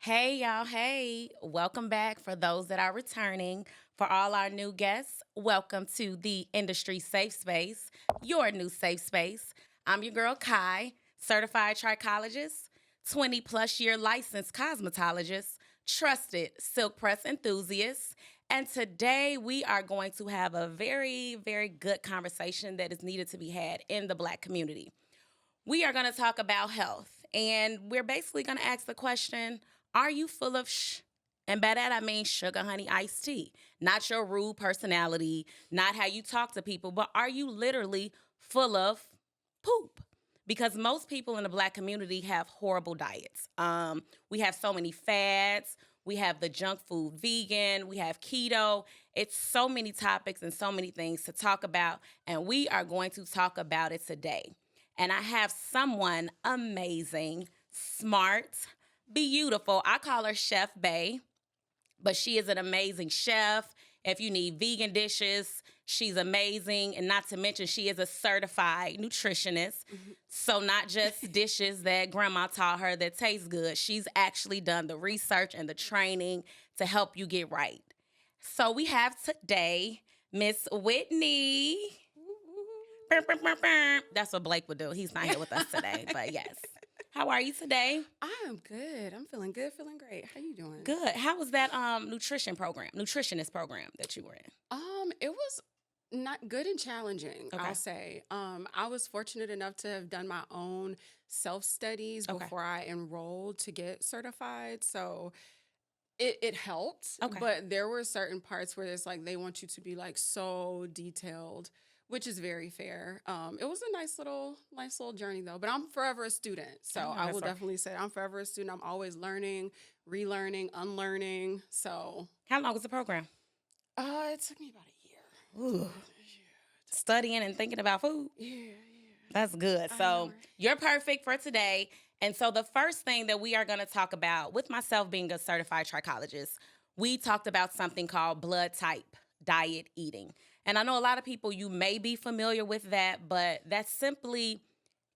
Hey, y'all. Hey, welcome back for those that are returning. For all our new guests, welcome to the Industry Safe Space, your new safe space. I'm your girl, Kai, certified trichologist, 20 plus year licensed cosmetologist, trusted silk press enthusiast. And today we are going to have a very, very good conversation that is needed to be had in the Black community. We are going to talk about health, and we're basically going to ask the question, are you full of And by that, I mean sugar, honey, iced tea. Not your rude personality, not how you talk to people, but are you literally full of poop? Because most people in the Black community have horrible diets. We have so many fads. We have the junk food vegan. We have keto. It's so many topics and so many things to talk about, and we are going to talk about it today. And I have someone amazing, smart, beautiful. I call her Chef Bay, but she is an amazing chef. If you need vegan dishes, she's amazing. And not to mention, she is a certified nutritionist. So not just dishes that grandma taught her that taste good. She's actually done the research and the training to help you get right. So we have today Miss Whitney. That's what Blake would do. He's not here with us today, but yes. How are you today? I am good. I'm feeling good, feeling great. How you doing? Good. How was that nutritionist program that you were in? It was not good and challenging, Okay. I'll say. I was fortunate enough to have done my own self-studies Okay. before I enrolled to get certified. So it helped. Okay. But there were certain parts where it's like they want you to be like so detailed, which is very fair. It was a nice little journey though. But I'm forever a student, so Oh, I that's will right. definitely say I'm forever a student. I'm always learning, relearning, unlearning. So How long was the program? it took me about a year. Ooh. Studying and thinking about food? Yeah. That's good. I know, So right? you're perfect for today. And so the first thing that we are going to talk about, with myself being a certified trichologist, we talked about something called blood type diet eating. And I know a lot of people, you may be familiar with that, but that's simply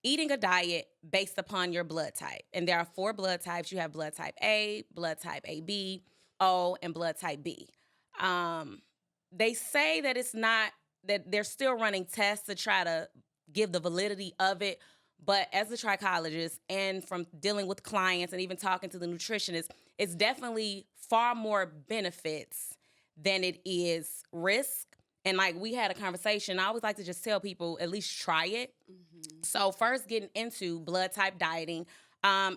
eating a diet based upon your blood type. And there are 4 blood types. You have blood type A, blood type AB, O, and blood type B. They say that it's not, that they're still running tests to try to give the validity of it. But as a trichologist and from dealing with clients and even talking to the nutritionist, it's definitely far more benefits than it is risk. And like we had a conversation, I always like to just tell people at least try it. So first getting into blood type dieting,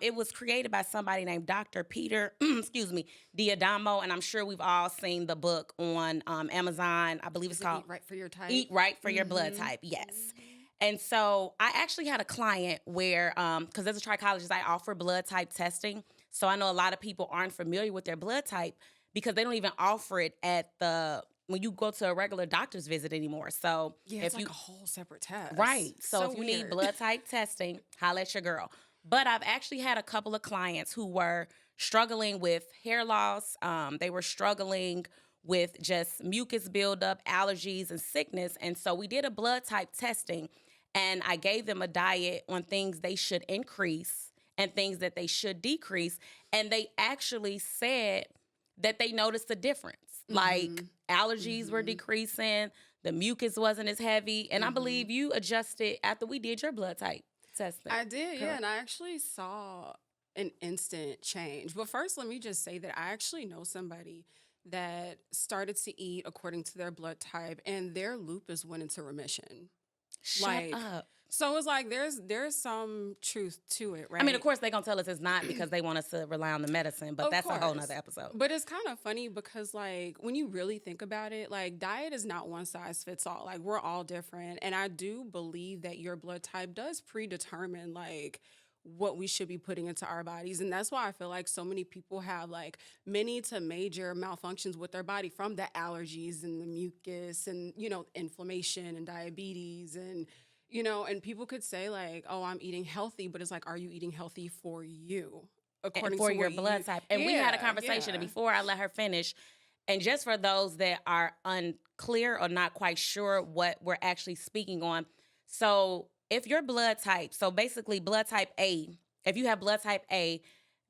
it was created by somebody named Dr. Peter, Diadamo, and I'm sure we've all seen the book on Amazon. I believe it's Is it called Eat Right for Your Type? Eat Right for Your Blood Type, yes. And so I actually had a client where, because as a trichologist, I offer blood type testing. So I know a lot of people aren't familiar with their blood type because they don't even offer it when you go to a regular doctor's visit anymore. So Yeah, if it's you, like a whole separate test. right. So if you need weird. blood type testing, holla at your girl. But I've actually had a couple of clients who were struggling with hair loss. They were struggling with just mucus buildup, allergies, and sickness. And so we did a blood type testing, and I gave them a diet on things they should increase and things that they should decrease. And they actually said that they noticed a difference. Like allergies were decreasing, the mucus wasn't as heavy. And I believe you adjusted after we did your blood type testing. I did, yeah, Correct. and I actually saw an instant change. But first, let me just say that I actually know somebody that started to eat according to their blood type, and their lupus went into remission. Shut Like, up. so it's like there's some truth to it, right? I mean, of course, they're going to tell us it's not because they want us to rely on the medicine, but Of that's a whole course. nother episode. But it's kind of funny because, like, when you really think about it, like, diet is not one size fits all. Like, we're all different. And I do believe that your blood type does predetermine, like, what we should be putting into our bodies. And that's why I feel like so many people have, like, many to major malfunctions with their body from the allergies and the mucus and, inflammation and diabetes and people could say, like, oh, I'm eating healthy, but it's like, are you eating healthy for you? And According for to your what blood type. And we had a Yeah, conversation, and yeah. before I let her finish, and just for those that are unclear or not quite sure what we're actually speaking on, so if your blood type, so basically blood type A, if you have blood type A,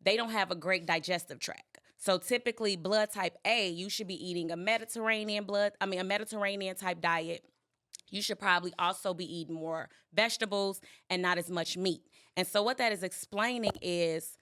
they don't have a great digestive tract. So typically blood type A, you should be eating a Mediterranean type diet. You should probably also be eating more vegetables and not as much meat. And so what that is explaining is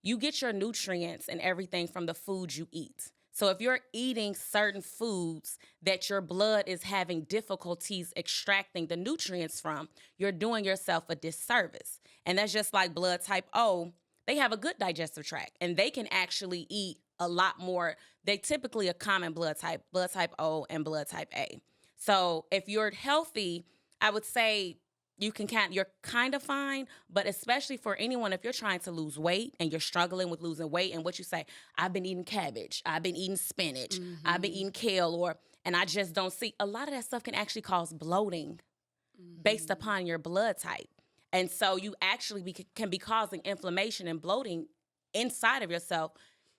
you get your nutrients and everything from the foods you eat. So if you're eating certain foods that your blood is having difficulties extracting the nutrients from, you're doing yourself a disservice. And that's just like blood type O. They have a good digestive tract and they can actually eat a lot more. They typically a common blood type O and blood type A. So if you're healthy, I would say you're kind of fine, but especially for anyone, if you're trying to lose weight and you're struggling with losing weight and what you say, I've been eating cabbage, I've been eating spinach, I've been eating kale, and I just don't see, a lot of that stuff can actually cause bloating based upon your blood type. And so you actually can be causing inflammation and bloating inside of yourself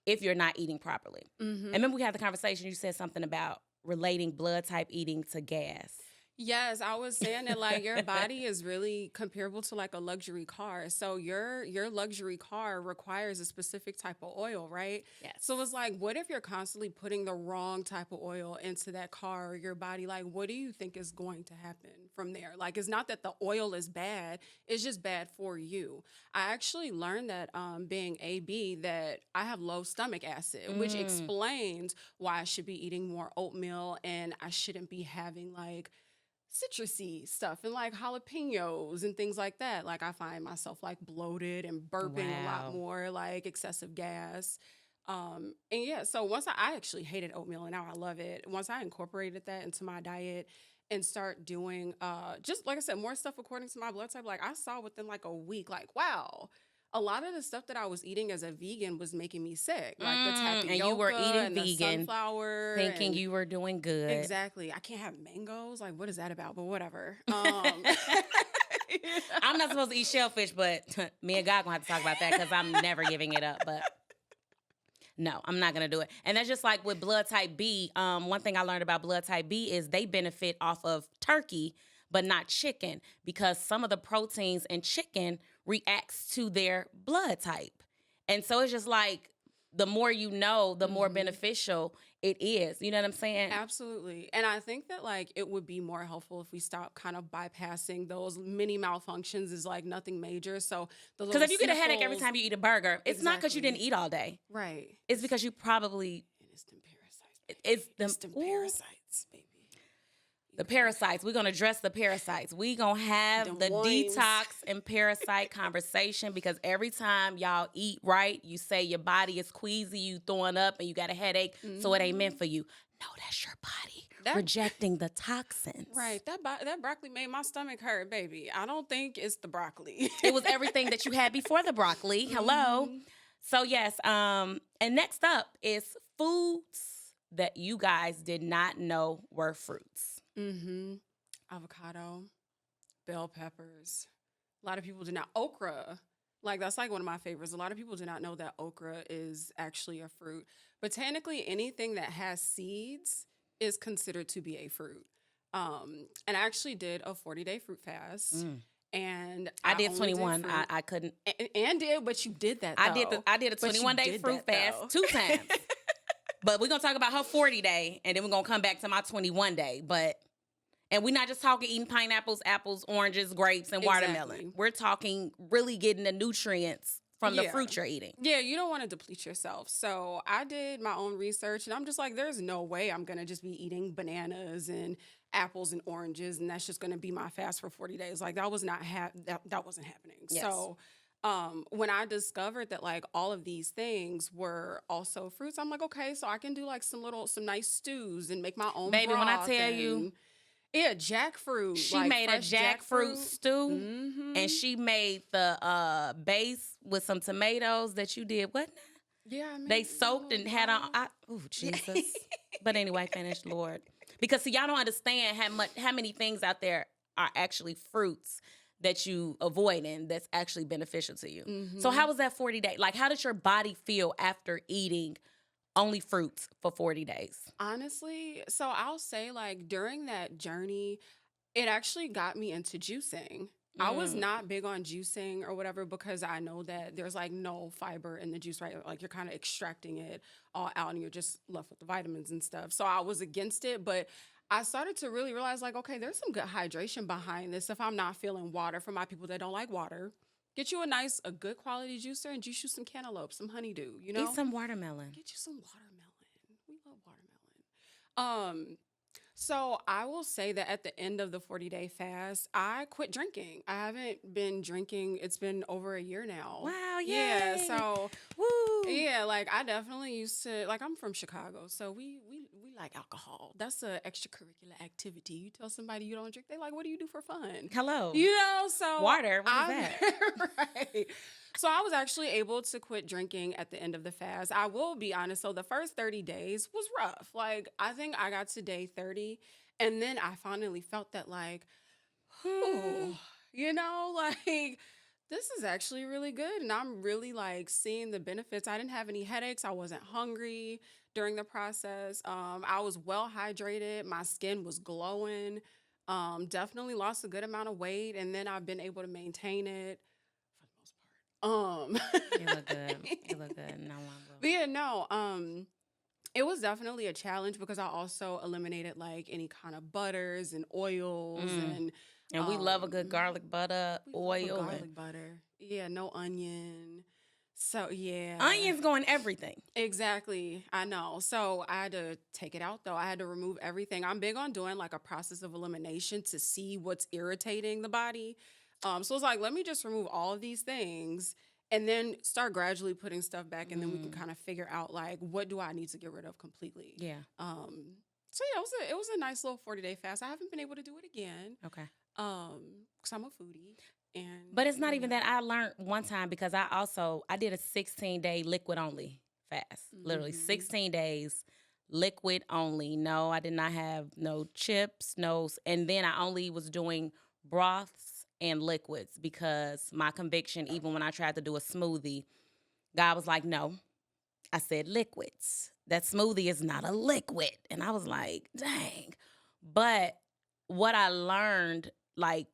if you're not eating properly. And remember we had the conversation, you said something about relating blood type eating to gas. Yes, I was saying that like your body is really comparable to like a luxury car. So your luxury car requires a specific type of oil, right? Yes. So it's like, what if you're constantly putting the wrong type of oil into that car or your body? Like, what do you think is going to happen from there? Like, it's not that the oil is bad; it's just bad for you. I actually learned that being AB that I have low stomach acid, which explains why I should be eating more oatmeal and I shouldn't be having like citrusy stuff and like jalapenos and things like that. Like I find myself like bloated and burping a lot more, like excessive gas. And yeah, so I actually hated oatmeal and now I love it. Once I incorporated that into my diet and start doing just like I said, more stuff according to my blood type, like I saw within like a week, like, wow, a lot of the stuff that I was eating as a vegan was making me sick. Like the tapioca and you were eating and the vegan, sunflower. thinking you were doing good. Exactly. I can't have mangoes. Like, what is that about? But whatever. I'm not supposed to eat shellfish, but me and God gonna have to talk about that because I'm never giving it up. But no, I'm not gonna do it. And that's just like with blood type B. One thing I learned about blood type B is they benefit off of turkey, but not chicken, because some of the proteins in chicken reacts to their blood type. And so it's just like the more you know, the more beneficial it is. You know what I'm saying? Absolutely. And I think that like it would be more helpful if we stop kind of bypassing those mini malfunctions is like nothing major. So because if you get a headache every time you eat a burger, it's not because you didn't Exactly. eat all day. Right. It's because you probably And it's them parasites. it's them ooh, parasites, baby. the parasites. We're gonna address the parasites. We gonna have Them the worms. detox and parasite conversation, because every time y'all eat right, you say your body is queasy, you throwing up, and you got a headache, so it ain't meant for you. No, that's your body rejecting the toxins. Right. That broccoli made my stomach hurt, baby. I don't think it's the broccoli. It was everything that you had before the broccoli. Hello. So yes, and next up is foods that you guys did not know were fruits. Avocado, bell peppers. A lot of people do not. Okra. Like that's like one of my favorites. A lot of people do not know that okra is actually a fruit. Botanically, anything that has seeds is considered to be a fruit. And I actually did a 40-day fruit fast. And I did only 21. fruit. I couldn't. And did, but you did that. Though. I did a But you 21-day did fruit that, fast though. 2 times. But we're gonna talk about her 40-day, and then we're gonna come back to my 21-day. And we're not just talking eating pineapples, apples, oranges, grapes, and watermelon. Exactly. We're talking really getting the nutrients from the fruit you're eating. Yeah, you don't want to deplete yourself. So I did my own research, and I'm just like, there's no way I'm going to just be eating bananas and apples and oranges, and that's just going to be my fast for 40 days. Like that was not that wasn't happening. Yes. So when I discovered that like all of these things were also fruits, I'm like, okay, so I can do like some nice stews and make my own Baby, when I broth tell you, yeah, jackfruit. she like made a fresh jackfruit stew, and she made the base with some tomatoes that you did. What? Yeah, I mean, They soaked and had on. Oh Jesus! But anyway, finish, Lord. Because see, y'all don't understand how many things out there are actually fruits that you avoiding that's actually beneficial to you. So how was that 40 days? Like, how did your body feel after eating only fruits for 40 days? Honestly, so I'll say like during that journey, it actually got me into juicing. I was not big on juicing or whatever because I know that there's like no fiber in the juice, right? Like you're kind of extracting it all out and you're just left with the vitamins and stuff. So I was against it, but I started to really realize like, okay, there's some good hydration behind this. If I'm not feeling water, for my people that don't like water, get you a good quality juicer and juice you some cantaloupe, some honeydew, you Eat know? some watermelon. Get you some watermelon. We love watermelon. So I will say that at the end of the 40-day fast, I quit drinking. I haven't been drinking. It's been over a year now. Wow, Yeah. yay. So Woo. yeah, like I definitely used to like I'm from Chicago, so we like alcohol. That's a extracurricular activity. You tell somebody you don't drink, they like, what do you do for fun? Hello. You know, so Water. What is that? right. So I was actually able to quit drinking at the end of the fast. I will be honest. So the first 30 days was rough. Like I think I got to day 30 and then I finally felt that like, you know, like this is actually really good. And I'm really like seeing the benefits. I didn't have any headaches. I wasn't hungry during the process. I was well hydrated. My skin was glowing. Definitely lost a good amount of weight. And then I've been able to maintain it for the most part. You look good. You look good. No one will. But yeah, no, it was definitely a challenge because I also eliminated like any kind of butters and oils And we love a good garlic butter, we love a oil. garlic butter. Yeah, no onion. So yeah. Onions go in everything. Exactly. I know. So I had to take it out though. I had to remove everything. I'm big on doing like a process of elimination to see what's irritating the body. So it's like, let me just remove all of these things and then start gradually putting stuff back and then we can kind of figure out like what do I need to get rid of completely. Yeah. So yeah, it was a nice little 40-day fast. I haven't been able to do it again. Okay. Because I'm a foodie. But it's not even that. I learned one time because I did a 16-day liquid only fast. Literally 16 days liquid only. No, I did not have no chips, and then I only was doing broths and liquids because my conviction, even when I tried to do a smoothie, God was like, no. I said liquids. That smoothie is not a liquid. And I was like, dang. But what I learned, like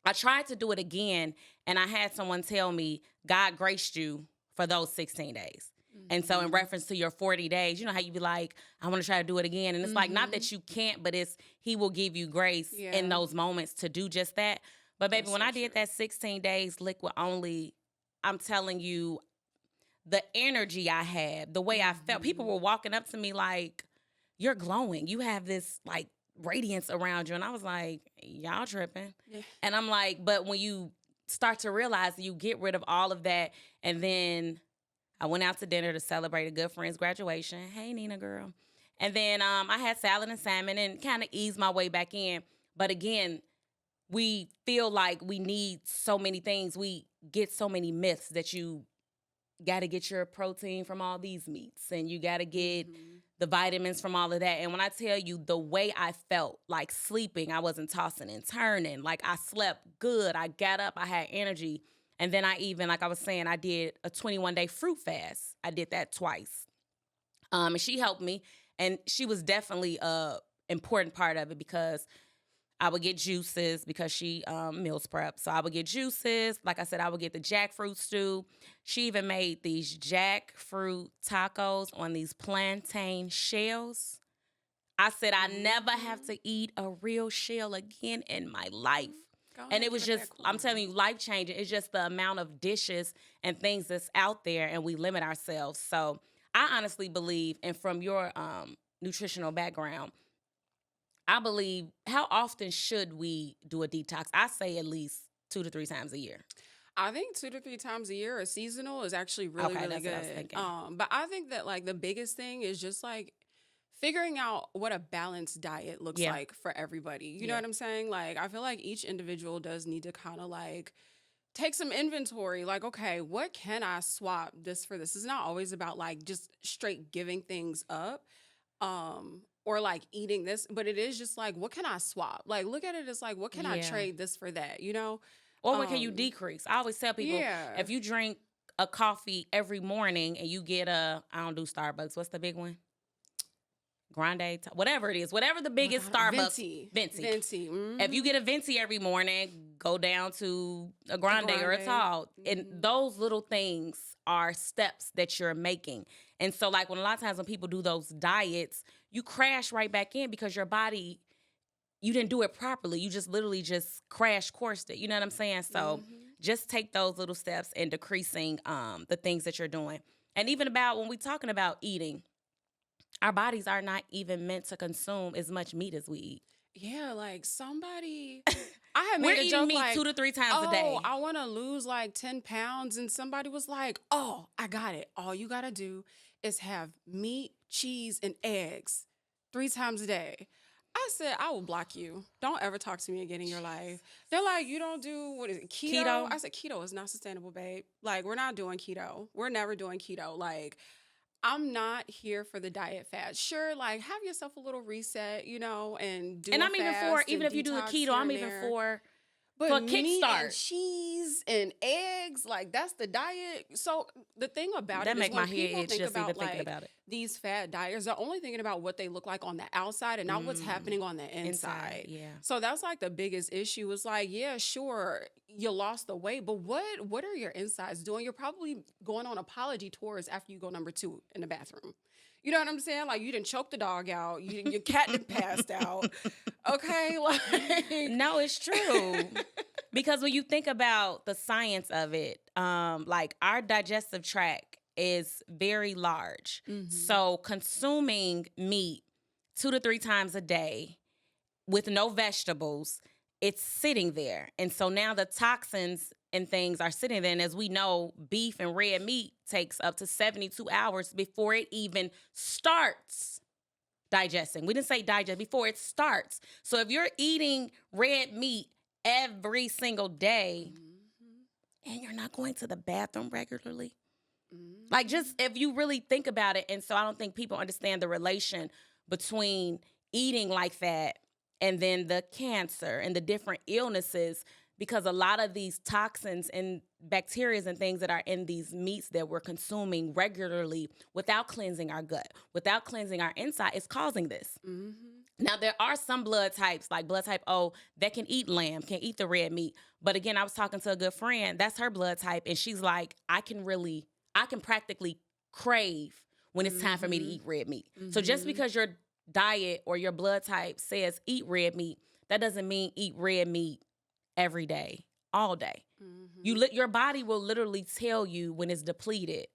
I tried to do it again, and I had someone tell me, God graced you for those 16 days. And so in reference to your 40 days, you know how you be like, I want to try to do it again. And it's like, not that you can't, but he will give you grace in those moments to do just that. But baby, when I did that 16 days liquid only, I'm telling you, the energy I had, the way I felt, people were walking up to me like, you're glowing. You have this like radiance around you. And I was like, y'all tripping. Yeah. And I'm like, but when you start to realize you get rid of all of that, and then I went out to dinner to celebrate a good friend's graduation. Hey, Nina girl. And then I had salad and salmon and kind of eased my way back in. But again, we feel like we need so many things. We get so many myths that you got to get your protein from all these meats and you got to get the vitamins from all of that. And when I tell you the way I felt like sleeping, I wasn't tossing and turning. Like I slept good. I got up. I had energy. And then I even, like I was saying, I did a 21-day fruit fast. I did that twice. And she helped me. And she was definitely a important part of it because I would get juices because she meals prep. So I would get juices. Like I said, I would get the jackfruit stew. She even made these jackfruit tacos on these plantain shells. I said, I never have to eat a real shell again in my life. And it was just, I'm telling you, life-changing. It's just the amount of dishes and things that's out there, and we limit ourselves. So I honestly believe, and from your nutritional background, I believe, how often should we do a detox? I say at least 2 to 3 times a year. I think 2 to 3 times a year or seasonal is actually really, really that's good. what I was thinking. But I think that like the biggest thing is just like figuring out what a balanced diet looks like for everybody. You know what I'm saying? Like, I feel like each individual does need to kind of like take some inventory. Like, okay, what can I swap this for this? It's not always about like just straight giving things up. Or like eating this, but it is just like, what can I swap? Like, look at it as like, what can I trade this for that, you know? Or what can you decrease? I always tell people, if you drink a coffee every morning and you get I don't do Starbucks. What's the big one? grande, whatever it is, whatever the Oh my biggest God, Starbucks, venti, venti. venti. If you get a venti every morning, go down to a The grande or a grande. tall. And those little things are steps that you're making. And so like when a lot of times when people do those diets, you crash right back in because your body, you didn't do it properly. You just literally just crash coursed it. You know what I'm saying? So just take those little steps in decreasing the things that you're doing. And even about when we're talking about eating, our bodies are not even meant to consume as much meat as we eat. Yeah, like somebody, I had We're made a eating joke meat like, 2 to 3 times a oh, day. I want to lose like 10 pounds. And somebody was like, oh, I got it. All you got to do is have meat, cheese, and eggs 3 times a day. I said, I will block you. Don't ever talk to me again in your life. They're like, you don't do, what is it, keto? Keto? I said, keto is not sustainable, babe. Like, we're not doing keto. We're never doing keto. Like, I'm not here for the diet fad. Sure, like have yourself a little reset, and do And a I'm even for, fast even and if you do the detox keto, here I'm and even there. for But a meat and kickstart. cheese and eggs, like that's the diet. So the thing about That it is make my when head people itch think just even about thinking like about it. these fat diets, they're only thinking about what they look like on the outside and not what's happening on the inside. Yeah. So that's like the biggest issue. Is like, yeah, sure, you lost the weight, but what are your insides doing? You're probably going on apology tours after you go number 2 in the bathroom. You know what I'm saying? Like you didn't choke the dog out. Your cat didn't passed out. Okay, like No, it's true. Because when you think about the science of it, like our digestive tract is very large. So consuming meat 2 to 3 times a day with no vegetables, it's sitting there. And so now the toxins and things are sitting there. And as we know, beef and red meat takes up to 72 hours before it even starts digesting. We didn't say digest, before it starts. So if you're eating red meat every single day and you're not going to the bathroom regularly, like just if you really think about it. And so I don't think people understand the relation between eating like that and then the cancer and the different illnesses, because a lot of these toxins and bacteria and things that are in these meats that we're consuming regularly without cleansing our gut, without cleansing our inside, is causing this. Now, there are some blood types, like blood type O, that can eat lamb, can eat the red meat. But again, I was talking to a good friend, that's her blood type, and she's like, I can practically crave when it's time for me to eat red meat. So just because your diet or your blood type says eat red meat, that doesn't mean eat red meat every day, all day. Your body will literally tell you when it's depleted.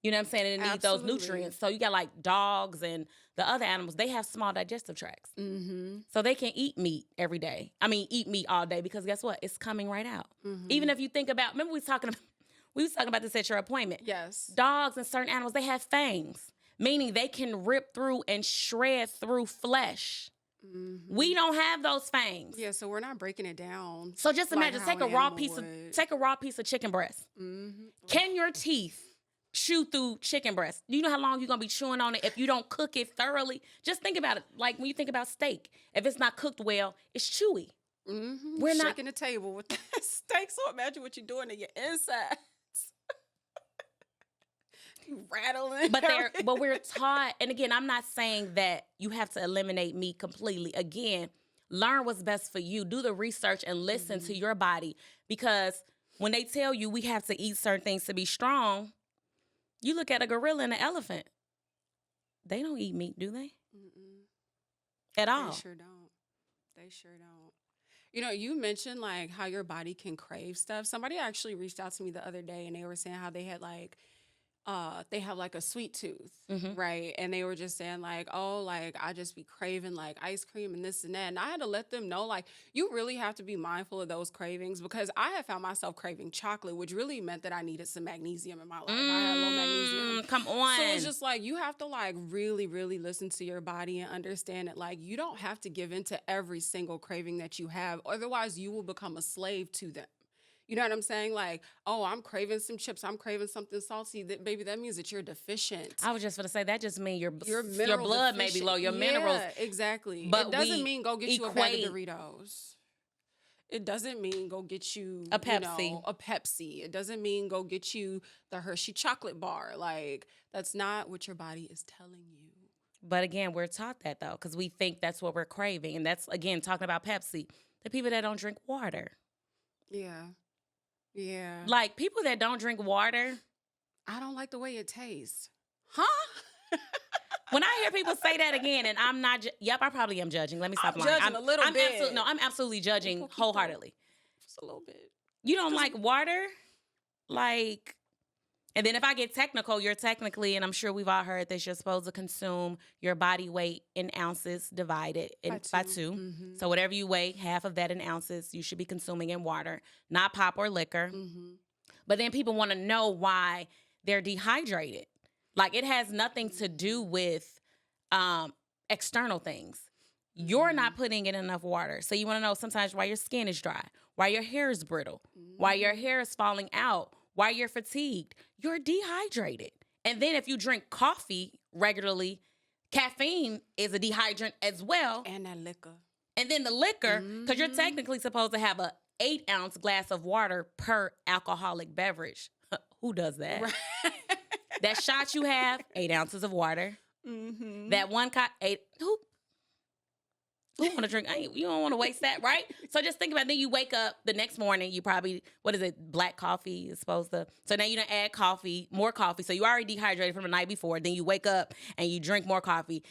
You know what I'm saying? And it needs those Absolutely. nutrients. So you got like dogs and the other animals, they have small digestive tracts. So they can eat meat every day. I mean, eat meat all day because guess what? It's coming right out. Even if you think about, remember we was talking about this at your appointment. Yes. Dogs and certain animals, they have fangs, meaning they can rip through and shred through flesh. We don't have those fangs. Yeah, so we're not breaking it down. So just like imagine, how take a an raw animal piece of would. take a raw piece of chicken breast. Can your teeth chew through chicken breast? Do you know how long you're gonna be chewing on it if you don't cook it thoroughly? Just think about it. Like when you think about steak, if it's not cooked well, it's chewy. We're shaking the table with that steak. So imagine what you're doing to your insides. You rattling. But we're taught, and again, I'm not saying that you have to eliminate meat completely. Again, learn what's best for you. Do the research and listen to your body, because when they tell you we have to eat certain things to be strong, you look at a gorilla and an elephant. They don't eat meat, do they? At all. They sure don't. They sure don't. You mentioned like how your body can crave stuff. Somebody actually reached out to me the other day and they were saying how they had like they have like a sweet tooth, right? And they were just saying like, oh, like I just be craving like ice cream and this and that. And I had to let them know like you really have to be mindful of those cravings, because I had found myself craving chocolate, which really meant that I needed some magnesium in my life. I had low magnesium. Come on. So it's just like you have to like really, really listen to your body and understand that like you don't have to give in to every single craving that you have. Otherwise, you will become a slave to them. You know what I'm saying? Like, oh, I'm craving some chips. I'm craving something salty. That baby, that means that you're deficient. I was just going to say that just means your mineral blood may be low, your minerals. Exactly. But it doesn't mean go get you a bag of Doritos. It doesn't mean go get you a Pepsi. A Pepsi. It doesn't mean go get you the Hershey chocolate bar. Like, that's not what your body is telling you. But again, we're taught that though, because we think that's what we're craving. And that's, again, talking about Pepsi, the people that don't drink water. Yeah. Yeah. Like, people that don't drink water, I don't like the way it tastes. Huh? when I hear people say that again, and I'm not, yep, I probably am judging. Let me stop I'm lying. judging a little bit. I'm absolutely judging Poquito. wholeheartedly. Just a little bit. You don't like water? Like, and then if I get technical, you're technically, and I'm sure we've all heard this, you're supposed to consume your body weight in ounces divided by two. Mm-hmm. So whatever you weigh, half of that in ounces, you should be consuming in water, not pop or liquor. Mm-hmm. But then people want to know why they're dehydrated. Like, it has nothing to do with external things. You're not putting in enough water. So you want to know sometimes why your skin is dry, why your hair is brittle, why your hair is falling out, why you're fatigued. You're dehydrated. And then if you drink coffee regularly, caffeine is a dehydrant as well. And that liquor. And then the liquor, because you're technically supposed to have a 8-ounce glass of water per alcoholic beverage. Who does that? Right. That shot you have, 8 ounces of water. Mm-hmm. That one who want to drink? You don't want to waste that, right? So just think about it. Then you wake up the next morning, you probably, what is it, black coffee is supposed to. So now you don't add coffee, more coffee. So you already dehydrated from the night before. Then you wake up and you drink more coffee.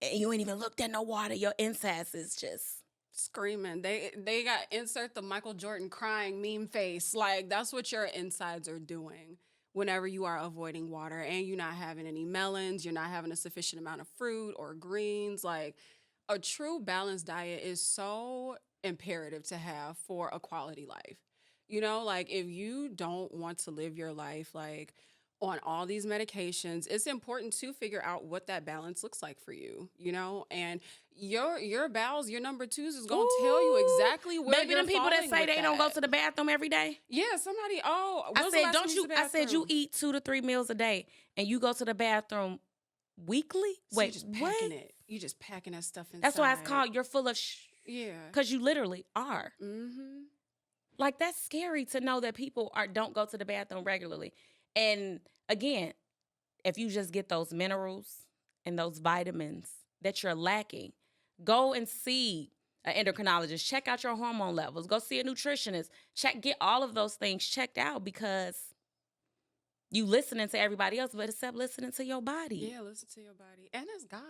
And you ain't even looked at no water. Your insides is just screaming. They got insert the Michael Jordan crying meme face. Like, that's what your insides are doing whenever you are avoiding water and you're not having any melons, you're not having a sufficient amount of fruit or greens. Like, a true balanced diet is so imperative to have for a quality life. You know, like, if you don't want to live your life like on all these medications, it's important to figure out what that balance looks like for you, you know? And your bowels, your number twos is going to tell you exactly where maybe you're them people that falling say with they don't go that. to the bathroom every day. Yeah, somebody, I when's the said, last time you used the I said you bathroom? eat 2 to 3 meals a day and you go to the bathroom weekly? So Wait, you just packing what? it. You just packing that stuff inside. That's why it's called you're full of Yeah. because you literally are. Mm-hmm. Like, that's scary to know that people don't go to the bathroom regularly. And again, if you just get those minerals and those vitamins that you're lacking, go and see an endocrinologist. Check out your hormone levels. Go see a nutritionist. Get all of those things checked out, because you listening to everybody else, but except listening to your body. Yeah, listen to your body. And it's God.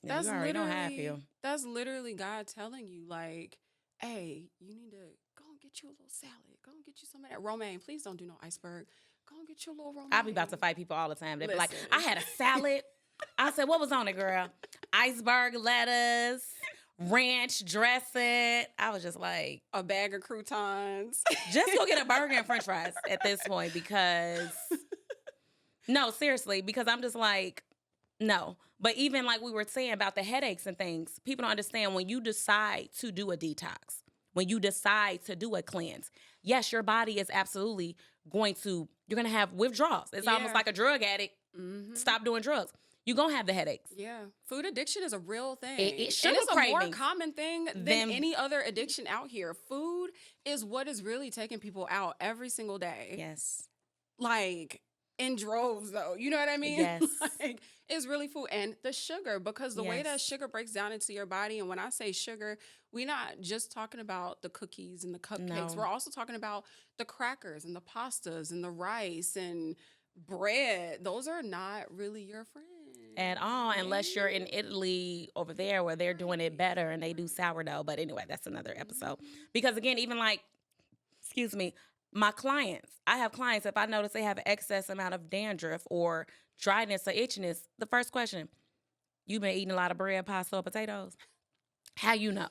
Yeah, you already know how I feel. That's literally God telling you, like, hey, you need to go and get you a little salad. Go and get you some of that romaine. Please don't do no iceberg. Go and get you a little romaine. I be about to fight people all the time. They be like, Listen. I had a salad. I said, what was on it, girl? Iceberg lettuce, ranch dressing. I was just like, a bag of croutons. just go get a burger and french fries at this point, because, no, seriously, because I'm just like, no. But even like we were saying about the headaches and things, people don't understand when you decide to do a detox, when you decide to do a cleanse, yes, your body is absolutely you're going to have withdrawals. It's almost like a drug addict. Mm-hmm. Stop doing drugs. You're going to have the headaches. Yeah. Food addiction is a real thing. And it's a more common thing than any other addiction out here. Food is what is really taking people out every single day. Yes. Like, in droves, though. You know what I mean? Yes. Like, it's really food. And the sugar, because the way that Yes. sugar breaks down into your body, and when I say sugar, we're not just talking about the cookies and the cupcakes. No. We're also talking about the crackers and the pastas and the rice and bread. Those are not really your friends. At all, unless you're in Italy over there where they're doing it better and they do sourdough. But anyway, that's another episode. Because again, even like, my clients, I have clients, if I notice they have an excess amount of dandruff or dryness or itchiness, the first question, you been eating a lot of bread, pasta, or potatoes? How you know?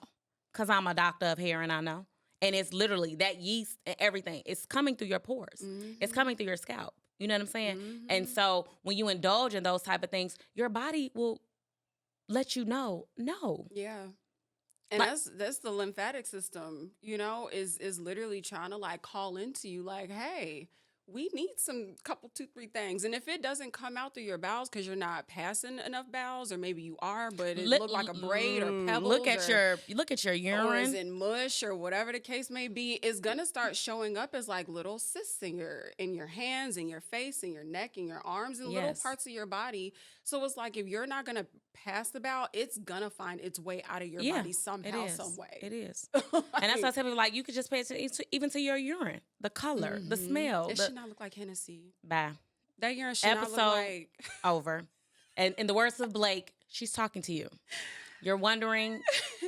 Because I'm a doctor of hair and I know. And it's literally that yeast and everything. It's coming through your pores. Mm-hmm. It's coming through your scalp. You know what I'm saying? Mm-hmm. And so when you indulge in those type of things, your body will let you know, no. Yeah. And that's the lymphatic system, you know, is literally trying to like call into you like, hey, we need some couple, 2, 3 things. And if it doesn't come out through your bowels because you're not passing enough bowels, or maybe you are, but it looked like a braid or Look pebbles, at your or is urine. in mush, or whatever the case may be, is gonna start showing up as like little cysts in your hands, in your face, in your neck, in your arms, and little Yes. parts of your body. So it's like if you're not gonna pass the bowel, it's gonna find its way out of your Yeah, body it somehow, some is. way. It is. And that's why I tell people, like, you could just pay attention even to your urine, the color, the smell. It should not look like Hennessy. Bye. That urine should not look Episode like. over. And in the words of Blake, she's talking to you. You're wondering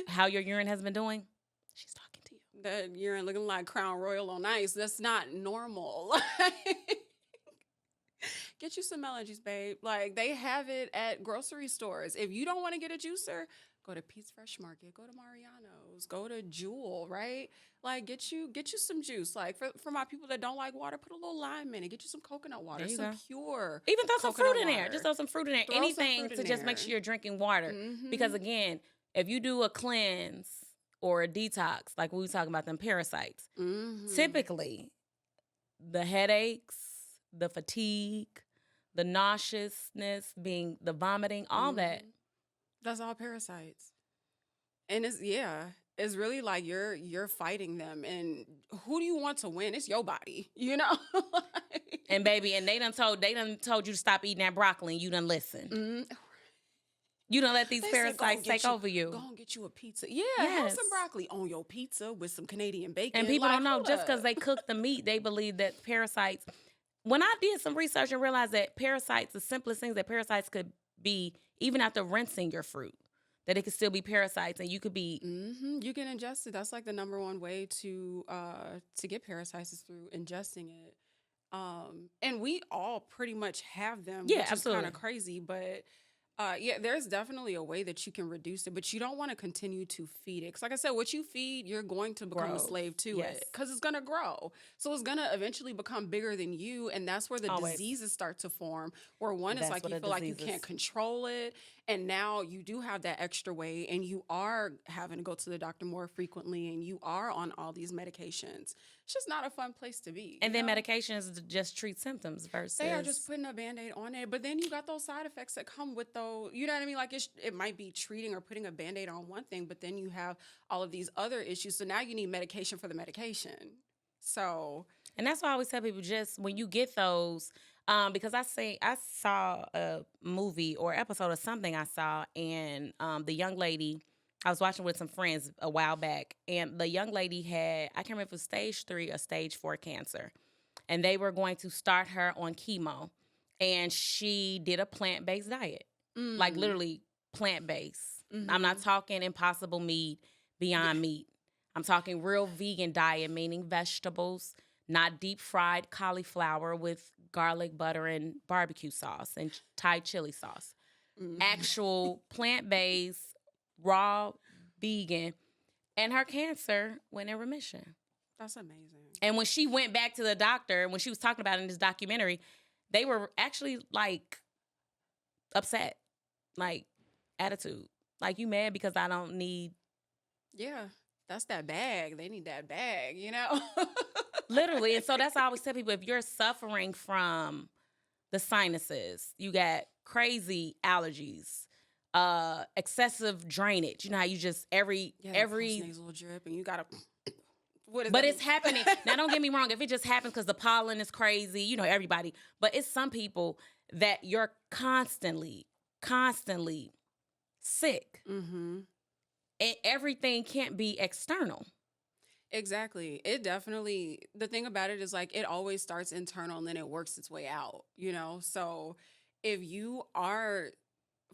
how your urine has been doing? She's talking to you. That urine looking like Crown Royal on ice. That's not normal. Get you some melon juice, babe. Like, they have it at grocery stores. If you don't want to get a juicer, go to Pete's Fresh Market, go to Mariano's, go to Jewel, right? Like, get you some juice. Like, for my people that don't like water, put a little lime in it. Get you some coconut water, There you some go. pure. Even throw some coconut fruit in there. water. Just throw some fruit in there. Throw some Anything fruit to in just make there. sure you're drinking water. Mhm. Because again, if you do a cleanse or a detox, like we were talking about them parasites, typically the headaches, the fatigue, the nauseousness, being the vomiting, all that. That's all parasites. And it's really like you're fighting them. And who do you want to win? It's your body, you know? And baby, and they done told you to stop eating that broccoli and you done listen. You don't let these They said, parasites take over you. Go and get you a pizza. Yeah, have Yes. some broccoli on your pizza with some Canadian bacon. And people Like, don't know, hold just because up. they cook the meat, they believe that parasites. When I did some research and realized that parasites, the simplest things that parasites could be, even after rinsing your fruit, that it could still be parasites, and you could be. You can ingest it. That's like the number one way to get parasites is through ingesting it. And we all pretty much have them, Yeah, which is absolutely. kind of crazy, but there's definitely a way that you can reduce it, but you don't want to continue to feed it. Because like I said, what you feed, you're going to become a Grows. slave to Yes. it because it's going to grow. So it's going to eventually become bigger than you. And that's where the Always. diseases start to form, where one is That's like what you the feel like you diseases- can't control it. And now you do have that extra weight and you are having to go to the doctor more frequently and you are on all these medications. It's just not a fun place to be. And you then know? medications just treat symptoms versus. They are just putting a Band-Aid on it, but then you got those side effects that come with those, you know what I mean? Like it might be treating or putting a Band-Aid on one thing, but then you have all of these other issues. So now you need medication for the medication. So. And that's why I always tell people, just when you get those, because I saw a movie or episode of something I saw, and the young lady, I was watching with some friends a while back, and the young lady had, I can't remember if it was stage 3 or stage 4 cancer, and they were going to start her on chemo, and she did a plant-based diet, like literally plant-based. I'm not talking Impossible Meat, Beyond Meat. I'm talking real vegan diet, meaning vegetables, not deep fried cauliflower with garlic butter and barbecue sauce and Thai chili sauce. Actual plant-based, raw, vegan. And her cancer went in remission. That's amazing. And when she went back to the doctor, when she was talking about it in this documentary, they were actually like upset, like attitude. Like, you mad because I don't need. Yeah, that's that bag. They need that bag, you know? Literally. And so that's why I always tell people, if you're suffering from the sinuses, you got crazy allergies, excessive drainage. You know how you just every nasal drip, and you gotta. What is but that? it's happening. Now, don't get me wrong. If it just happens because the pollen is crazy, you know, everybody. But it's some people that you're constantly sick. And everything can't be external. Exactly. It definitely, the thing about it is like it always starts internal and then it works its way out, you know? So if you are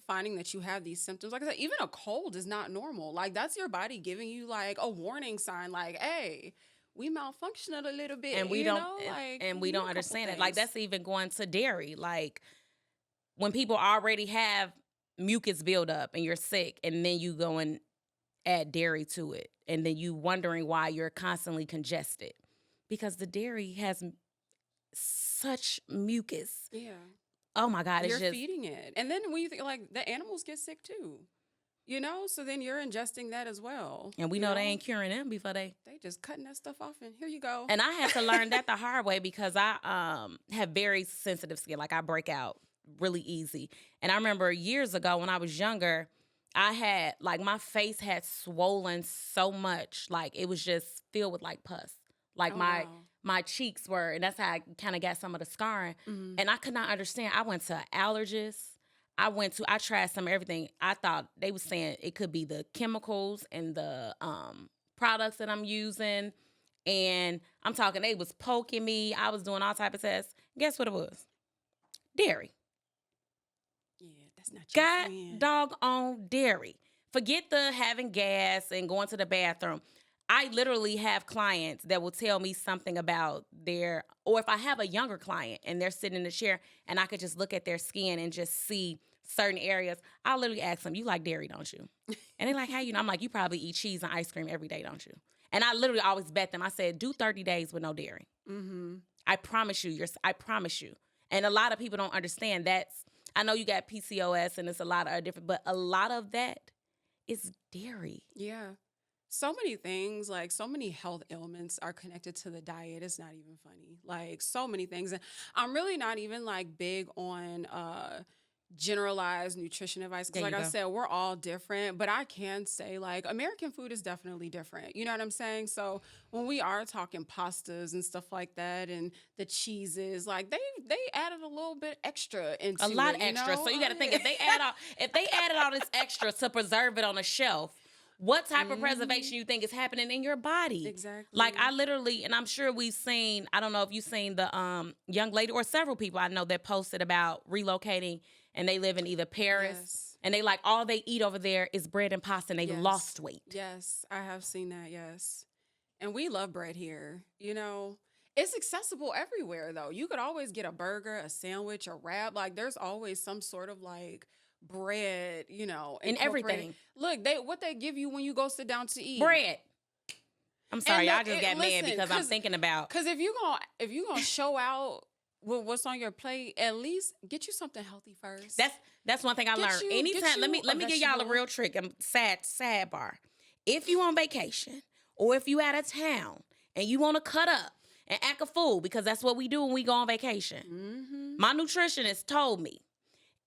finding that you have these symptoms, like I said, even a cold is not normal. Like, that's your body giving you like a warning sign, like, hey, we malfunctioned a little bit. And we you don't know? Like, and we need a don't couple understand it. Like, things. that's even going to dairy. Like, when people already have mucus buildup and you're sick, and then you go and add dairy to it, and then you wondering why you're constantly congested, because the dairy has such mucus. Yeah. Oh my God, it's You're just feeding it. And then when you think like the animals get sick too. So then you're ingesting that as well. And we know they ain't curing them before they just cutting that stuff off and here you go. And I had to learn that the hard way because I have very sensitive skin. Like I break out really easy. And I remember years ago when I was younger, I had like my face had swollen so much. Like it was just filled with like pus. Like my cheeks were, and that's how I kind of got some of the scarring. Mm-hmm. And I could not understand. I went to an allergist. I tried some of everything. I thought they was saying it could be the chemicals and the products that I'm using. And I'm talking, they was poking me. I was doing all type of tests. Guess what it was? Dairy. Yeah, that's not your God friend. doggone dairy. Forget the having gas and going to the bathroom. I literally have clients that will tell me something about their, or if I have a younger client and they're sitting in the chair and I could just look at their skin and just see certain areas, I'll literally ask them, you like dairy, don't you? And they're like, how you know? I'm like, you probably eat cheese and ice cream every day, don't you? And I literally always bet them. I said, do 30 days with no dairy. Mm-hmm. I promise you. I promise you. And a lot of people don't understand that's, I know you got PCOS and it's a lot of different, but a lot of that is dairy. Yeah. So many things, like so many health ailments are connected to the diet. It's not even funny. Like so many things. And I'm really not even like big on generalized nutrition advice. Because like I said, we're all different. But I can say like American food is definitely different. You know what I'm saying? So when we are talking pastas and stuff like that and the cheeses, like they added a little bit extra into it. A lot extra. So you got to think if they added all this extra to preserve it on a shelf, what type of preservation you think is happening in your body? Exactly. Like I literally, and I'm sure we've seen, I don't know if you've seen the young lady or several people I know that posted about relocating and they live in either Paris and they like all they eat over there is bread and pasta and they've lost weight. Yes, I have seen that, yes. And we love bread here, It's accessible everywhere though. You could always get a burger, a sandwich, a wrap. Like there's always some sort of like bread, in everything. Look, what they give you when you go sit down to eat. Bread. I'm sorry, I just got mad because I'm thinking about. Because if you gonna show out with what's on your plate, at least get you something healthy first. That's one thing I learned. Anytime, let me give y'all a real trick. Sidebar. If you on vacation or if you out of town and you want to cut up and act a fool, because that's what we do when we go on vacation. Mm-hmm. My nutritionist told me,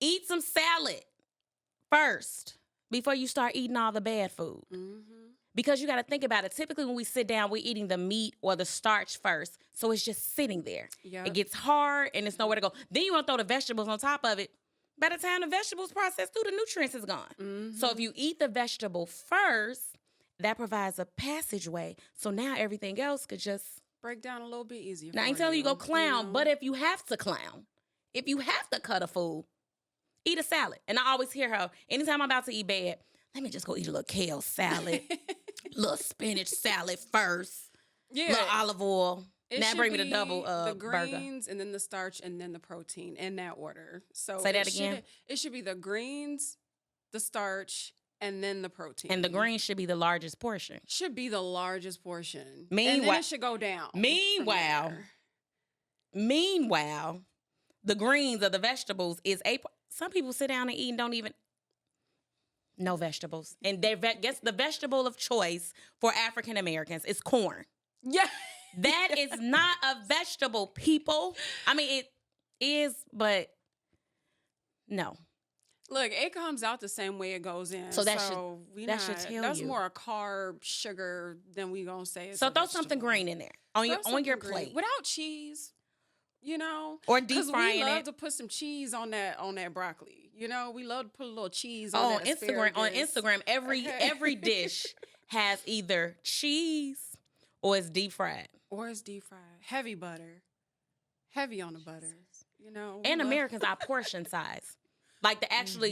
eat some salad first before you start eating all the bad food. Mm-hmm. Because you got to think about it. Typically, when we sit down, we're eating the meat or the starch first. So it's just sitting there. Yep. It gets hard and it's nowhere to go. Then you want to throw the vegetables on top of it. By the time the vegetables process through, the nutrients is gone. Mm-hmm. So if you eat the vegetable first, that provides a passageway. So now everything else could just break down a little bit easier. Now I ain't telling you go clown, but if you have to clown, if you have to cut a food, eat a salad. And I always hear her, anytime I'm about to eat bad, let me just go eat a little kale salad, little spinach salad first, little olive oil. Now bring me the double the greens burger. And then the starch and then the protein in that order. So say that again. It should be the greens, the starch, and then the protein. And the greens should be the largest portion. Should be the largest portion. Meanwhile, and then it should go down. Meanwhile, the greens of the vegetables is some people sit down and eat and don't even. No vegetables. And guess the vegetable of choice for African Americans is corn. Yeah. That is not a vegetable, people. I mean, it is, but no. Look, it comes out the same way it goes in. So that should tell you. That's more a carb, sugar than we gonna say. So throw something green in there on your plate without cheese. Or deep frying it. We love to put some cheese on that broccoli. We love to put a little cheese on that asparagus. On Instagram, every dish has either cheese or it's deep fried. Heavy butter. Heavy on the butter. And Americans are portion size. Like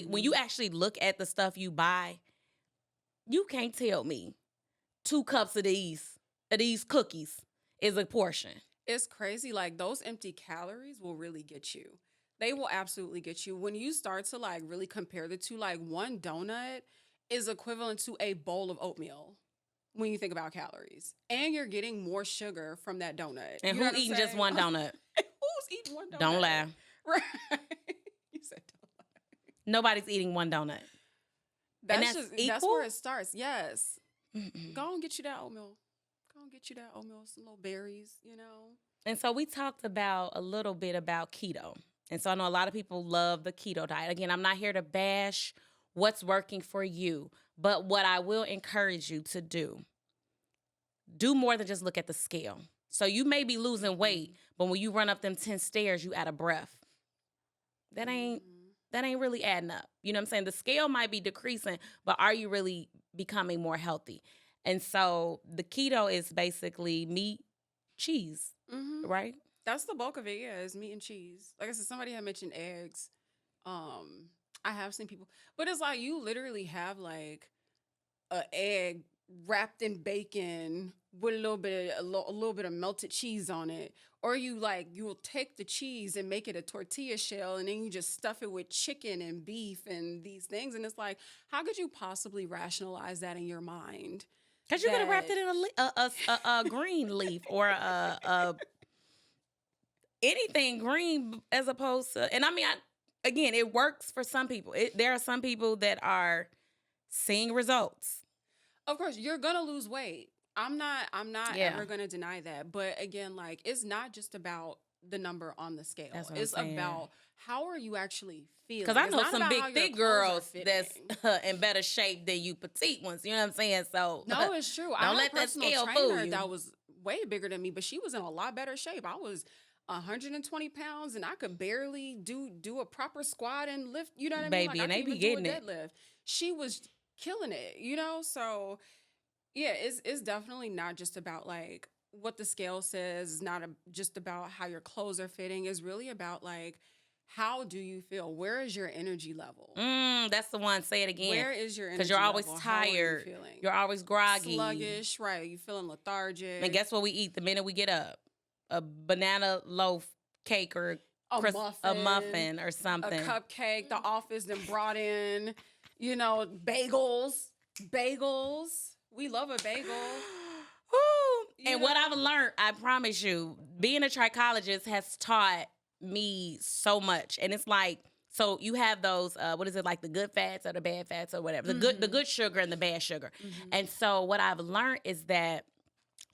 when you actually look at the stuff you buy, you can't tell me 2 cups of these cookies is a portion. It's crazy. Like those empty calories will really get you. They will absolutely get you. When you start to like really compare the two, like one donut is equivalent to a bowl of oatmeal when you think about calories. And you're getting more sugar from that donut. And who's eating just one donut? Who's eating one donut? Don't lie. Right. You said don't lie. Nobody's eating one donut. And That's that's just that's where equal? it starts. Yes. Mm-mm. Go and get you that oatmeal. Go and get you that oatmeal, some little berries, you know. And so we talked about a little bit about keto. And so I know a lot of people love the keto diet. Again, I'm not here to bash what's working for you, but what I will encourage you to do more than just look at the scale. So you may be losing weight, but when you run up them 10 stairs, you out of breath. That ain't Mhm. that ain't really adding up. You know what I'm saying? The scale might be decreasing, but are you really becoming more healthy? And so the keto is basically meat, cheese, Mhm. right? That's the bulk of it. Yeah, is meat and cheese. Like I said, somebody had mentioned eggs. Um, I have seen people, but it's like you literally have like a egg wrapped in bacon with a little bit of melted cheese on it, or you'll take the cheese and make it a tortilla shell, and then you just stuff it with chicken and beef and these things, and it's like, how could you possibly rationalize that in your mind? Because you could have wrapped That it in a green leaf or a anything green as opposed to. And I mean, again, it works for some people. There are some people that are seeing results. of course you're gonna lose weight. I'm not Yeah, ever gonna deny that. But again, like it's not just about the number on the scale. that's what I'm It's saying. about how are you actually Because feeling. I It's know not some about how big, your thick clothes are girls that's fitting. in better shape than you petite ones. You know what I'm saying? So No, it's true. I don't had a let that personal scale fool trainer you. that was way bigger than me, but she was in a lot better shape. I was 120 pounds and I could barely do a proper squat and lift. You know what I mean? Like Baby, I and they couldn't be even do a getting it. deadlift. She was killing it, you know? So yeah, it's definitely not just about like what the scale says. It's not just about how your clothes are fitting. It's really about like how do you feel? Where is your energy level? That's the one. Say it again. Where is your Because you're energy always level? How are you tired. feeling? You're always groggy. Sluggish, right? You feeling And lethargic? guess what we eat the minute we get up? A banana loaf cake or A a muffin, muffin or a something. cupcake. The office then brought in, you know, bagels. Bagels. We love a bagel. Woo. You And what know. I've learned, I promise you, being a trichologist has taught me so much. And it's like, so you have those, what is it, like the good fats or the bad fats or whatever, the Mm-hmm. good sugar and the bad sugar. Mm-hmm. And so what I've learned is that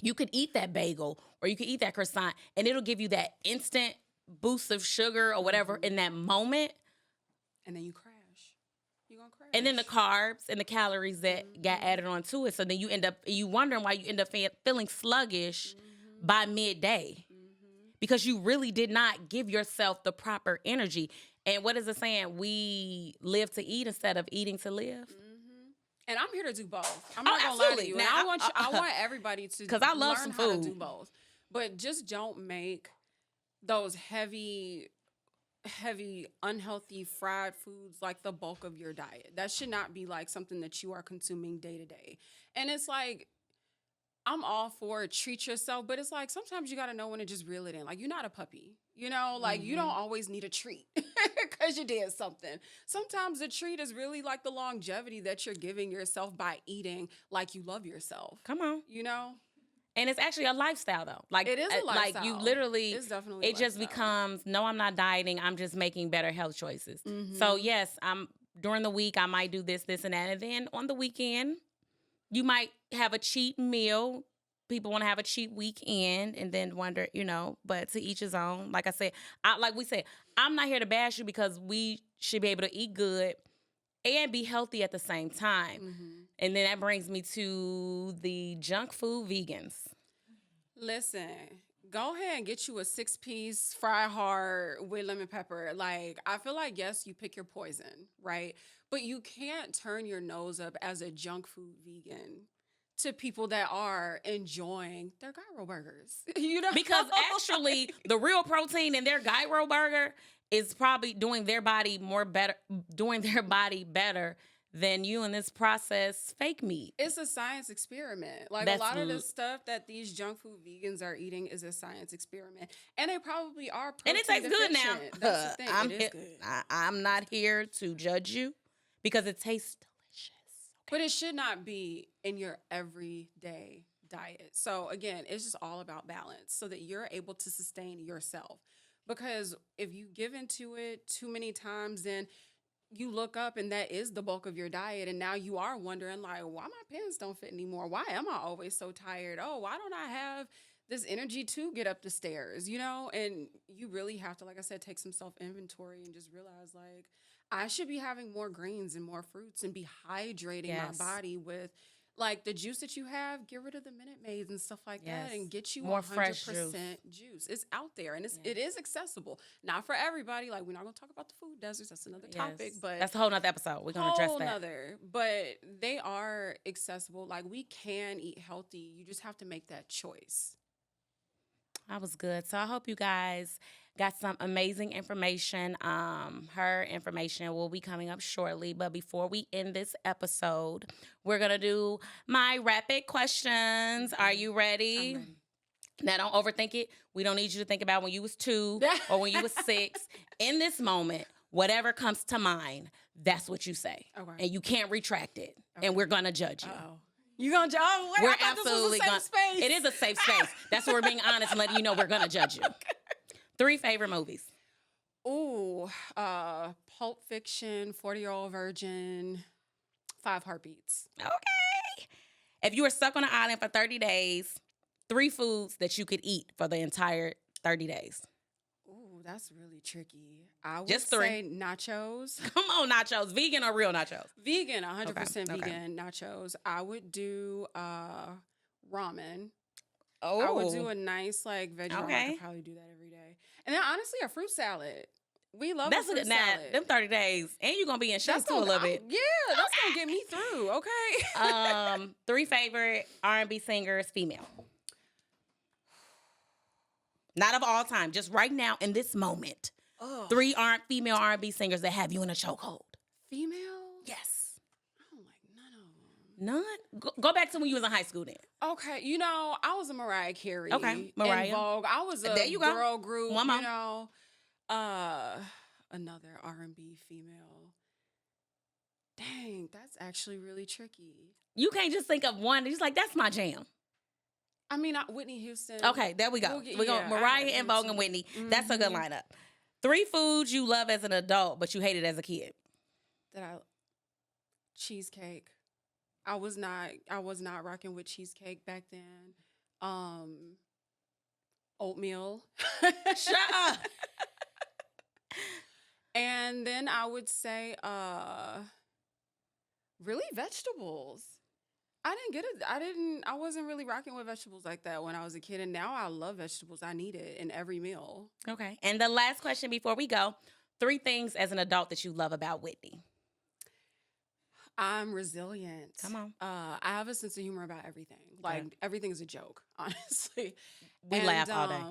you could eat that bagel or you could eat that croissant and it'll give you that instant boost of sugar or whatever Mm-hmm. in that moment. And then you crash. You're gonna And then the crash. carbs and the calories that got Mm-hmm. added onto it. So then you end up, you wondering why you end up feeling sluggish Mm-hmm. by midday Mm-hmm. because you really did not give yourself the proper energy. And what is it saying? We live to eat instead of eating to live. Mm-hmm. And I'm here to do both. I'm Oh, not gonna lie to absolutely. you. And Now, I want everybody to because I love learn some how to do food. both. But just don't make those heavy, unhealthy fried foods like the bulk of your diet. That should not be like something that you are consuming day to day. And it's like, I'm all for it, treat yourself, but it's like sometimes you got to know when to just reel it in. Like, you're not a puppy, you know, like you don't Mm-hmm. always need a treat because you did something. Sometimes the treat is really like the longevity that you're giving yourself by eating like you love yourself, Come on. you know? And it's actually a lifestyle though. It is a Like you lifestyle. literally, It's definitely a it just lifestyle. becomes, no, I'm not dieting. I'm just making better health choices. So Mm-hmm. yes, I'm during the week, I might do this, and that. And then on the weekend, you might have a cheat meal. People want to have a cheat weekend and then wonder, but to each his own. Like I said, like we said, I'm not here to bash you because we should be able to eat good and be healthy at the same time. Mm-hmm. And then that brings me to the junk food vegans. Listen, go ahead and get you a 6-piece fry hard with lemon pepper. Like, I feel like, yes, you pick your poison, right? But you can't turn your nose up as a junk food vegan to people that are enjoying their gyro burgers, you know? Because actually, the real protein in their gyro burger is probably doing their body better than you in this processed fake meat. It's a science experiment. Like a That's lot of the stuff that these junk food vegans are eating is a science experiment. And they probably are and it protein tastes good now. deficient. That's the thing. It is good. I'm not here to judge you because it tastes delicious. But it should not be in your everyday diet. So again, it's just all about balance so that you're able to sustain yourself. Because if you give into it too many times, then you look up and that is the bulk of your diet, and now you are wondering like, why my pants don't fit anymore? Why am I always so tired? Oh, why don't I have this energy to get up the stairs, you know? And you really have to, like I said, take some self inventory and just realize like, I should be having more greens and more fruits and be hydrating my Yes. body with like the juice that you have. Get rid of the Minute Maids and stuff like that, Yes. and get you More 100% fresh juice. juice. It's out there, and Yeah. it is accessible. Not for everybody. Like, we're not gonna talk about the food deserts. That's another topic, Yes. but That's a whole nother episode. We're gonna address whole that. nother. But they are accessible. Like, we can eat healthy. You just have to make that choice. That was good. So I hope you guys got some amazing information. Her information will be coming up shortly. But before we end this episode, we're going to do my rapid questions. Are you ready? I'm ready. Now, don't overthink it. We don't need you to think about when you was 2 or when you was 6. In this moment, whatever comes to mind, that's what you say. Okay. And you can't retract it. Okay. And we're going to judge you. Uh-oh. You gonna judge? Oh, wait, We're I thought absolutely this was a safe space. It is a safe space. That's why we're being honest and letting you know we're gonna judge you. 3 favorite movies. Ooh, Pulp Fiction, 40-Year-Old Virgin, 5 Heartbeats. Okay. If you were stuck on an island for 30 days, 3 foods that you could eat for the entire 30 days. Ooh, that's really tricky. I would Just 3. say nachos. Come on, nachos. Vegan or real nachos? Vegan, 100% Okay. vegan nachos. I would do ramen. Oh. I would do a nice like veggie ramen. I Okay. could probably do that every day. And then honestly, a fruit salad. We love That's a fruit a good salad. them 30 days. And you're gonna be in shape That's too a little bit. Yeah, that's gonna get me through. Okay. 3 favorite R&B singers, female. Not of all time, just right now in this moment. Ugh. 3 female R&B singers that have you in a chokehold. Female? Yes. I don't like none of them. None? Go back to when you was in high school then. Okay, you know, I was a Mariah Carey. Okay, Mariah. In Vogue. I was a There you go. girl group, One more. you know. Another R&B female. Dang, that's actually really tricky. You can't just think of one. It's like, that's my jam. I mean, Whitney Houston. Okay, there we go. We're going Mariah and Vogue and Whitney. That's a good lineup. 3 foods you love as an adult, but you hated as a kid. Cheesecake. I was not rocking with cheesecake back then. Oatmeal. Shut up. And then I would say really vegetables. I wasn't really rocking with vegetables like that when I was a kid, and now I love vegetables. I need it in every meal. Okay. And the last question before we go, 3 things as an adult that you love about Whitney. I'm resilient. Come on. I have a sense of humor about everything. Like, everything is a joke, honestly. We laugh all day.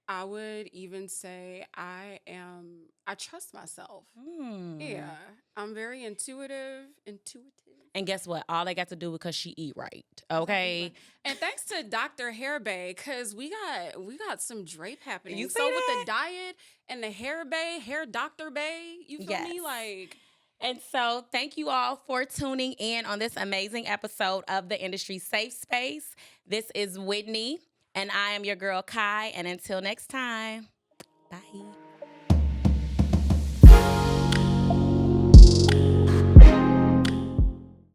I would even say I trust myself. Yeah. I'm very intuitive. And guess what? All they got to do because she eat right. Okay. And thanks to Dr. Hair Bay, because we got some drape happening. You see so with that? the diet and the Hair Bay, Hair Dr. Bay, you feel me? Like. And so thank you all for tuning in on this amazing episode of the Industry Safe Space. This is Whitney, and I am your girl, Kai. And until next time, bye.